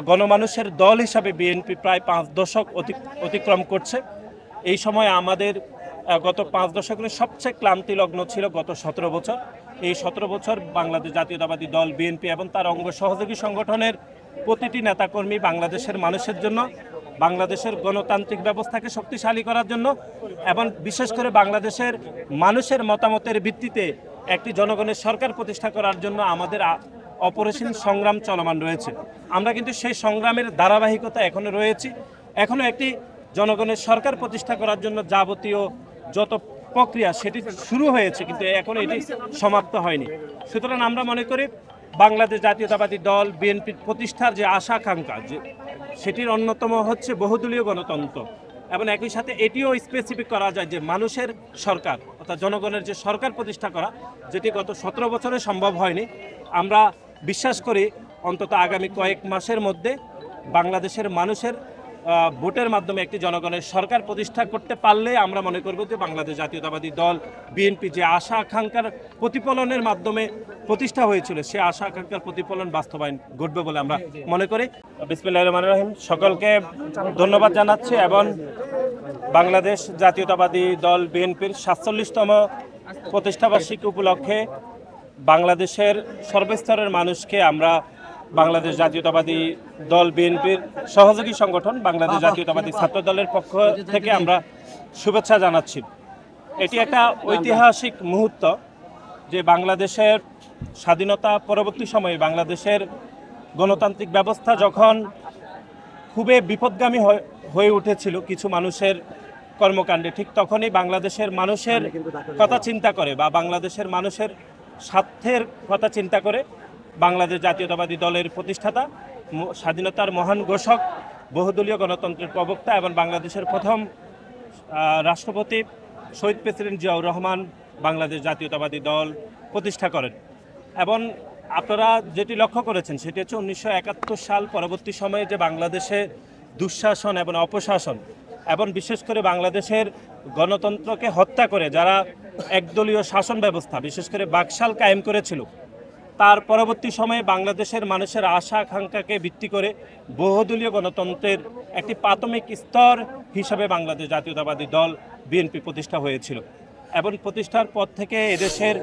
গণমানুষের দল হিসাবে বিএনপি প্রায় 5 দশক অতিক্রম করছে। এই সময় আমাদের গত 5 দশকের সবচেয়ে ক্লান্তিলগ্ন ছিল গত 17 বছর। এই 17 বছর বাংলাদেশ জাতীয়তাবাদী দল বিএনপি এবং তার অঙ্গ সহযোগী সংগঠনের প্রতিটি নেতাকর্মী বাংলাদেশের মানুষের জন্য, বাংলাদেশের গণতান্ত্রিক ব্যবস্থাকে শক্তিশালী করার জন্য এবং বিশেষ করে বাংলাদেশের মানুষের মতামতের ভিত্তিতে একটি জনগণের সরকার প্রতিষ্ঠা করার জন্য আমাদের অপরিসীম সংগ্রাম চলমান রয়েছে। আমরা কিন্তু সেই সংগ্রামের ধারাবাহিকতা এখনও রয়েছি। এখনও একটি জনগণের সরকার প্রতিষ্ঠা করার জন্য যাবতীয় যত প্রক্রিয়া সেটি শুরু হয়েছে, কিন্তু এখনও এটি সমাপ্ত হয়নি। সুতরাং আমরা মনে করি বাংলাদেশ জাতীয়তাবাদী দল বিএনপির প্রতিষ্ঠার যে আশা আকাঙ্ক্ষা, যে সেটির অন্যতম হচ্ছে বহুদলীয় গণতন্ত্র, এবং একই সাথে এটিও স্পেসিফিক করা যায় যে মানুষের সরকার অর্থাৎ জনগণের যে সরকার প্রতিষ্ঠা করা, যেটি গত 17 বছরে সম্ভব হয়নি। আমরা বিশ্বাস করি অন্তত আগামী কয়েক মাসের মধ্যে বাংলাদেশের মানুষের ভোটের মাধ্যমে একটি জনগণের সরকার প্রতিষ্ঠা করতে পারলে আমরা মনে করব যে বাংলাদেশ জাতীয়তাবাদী দল বিএনপি যে আশা আকাঙ্ক্ষার প্রতিফলনের মাধ্যমে প্রতিষ্ঠা হয়েছিল, সে আশা আকাঙ্ক্ষার প্রতিফলন বাস্তবায়ন ঘটবে বলে আমরা মনে করি। বিসমিল্লাহির রহমানির রহিম। সকলকে ধন্যবাদ জানাচ্ছি এবং বাংলাদেশ জাতীয়তাবাদী দল বিএনপির 47তম প্রতিষ্ঠাবার্ষিকী উপলক্ষে বাংলাদেশের সর্বস্তরের মানুষকে আমরা বাংলাদেশ জাতীয়তাবাদী দল বিএনপির সহযোগী সংগঠন বাংলাদেশ জাতীয়তাবাদী ছাত্র দলের পক্ষ থেকে আমরা শুভেচ্ছা জানাচ্ছি। এটি একটা ঐতিহাসিক মুহূর্ত যে বাংলাদেশের স্বাধীনতা পরবর্তী সময়ে বাংলাদেশের গণতান্ত্রিক ব্যবস্থা যখন খুবই বিপদগামী হয়ে উঠেছিল কিছু মানুষের কর্মকাণ্ডে, ঠিক তখনই বাংলাদেশের মানুষের কথা চিন্তা করে বা বাংলাদেশের মানুষের স্বার্থের কথা চিন্তা করে বাংলাদেশ জাতীয়তাবাদী দলের প্রতিষ্ঠাতা, স্বাধীনতার মহান ঘোষক, বহুদলীয় গণতন্ত্রের প্রবক্তা এবং বাংলাদেশের প্রথম রাষ্ট্রপতি শহীদ প্রেসিডেন্ট জিয়াউর রহমান বাংলাদেশ জাতীয়তাবাদী দল প্রতিষ্ঠা করেন। এবং আপনারা যেটি লক্ষ্য করেছেন সেটি হচ্ছে 1971 সাল পরবর্তী সময়ে যে বাংলাদেশে দুঃশাসন এবং অপশাসন এবং বিশেষ করে বাংলাদেশের গণতন্ত্রকে হত্যা করে যারা একদলীয় শাসন ব্যবস্থা বিশেষ করে বাকশাল কায়েম করেছিল, তার পরবর্তী সময়ে বাংলাদেশের মানুষের আশা আকাঙ্ক্ষাকে ভিত্তি করে বহুদলীয় গণতন্ত্রের একটি প্রাথমিক স্তর হিসাবে বাংলাদেশ জাতীয়তাবাদী দল বিএনপি প্রতিষ্ঠা হয়েছিল। এবং প্রতিষ্ঠার পর থেকে এদেশের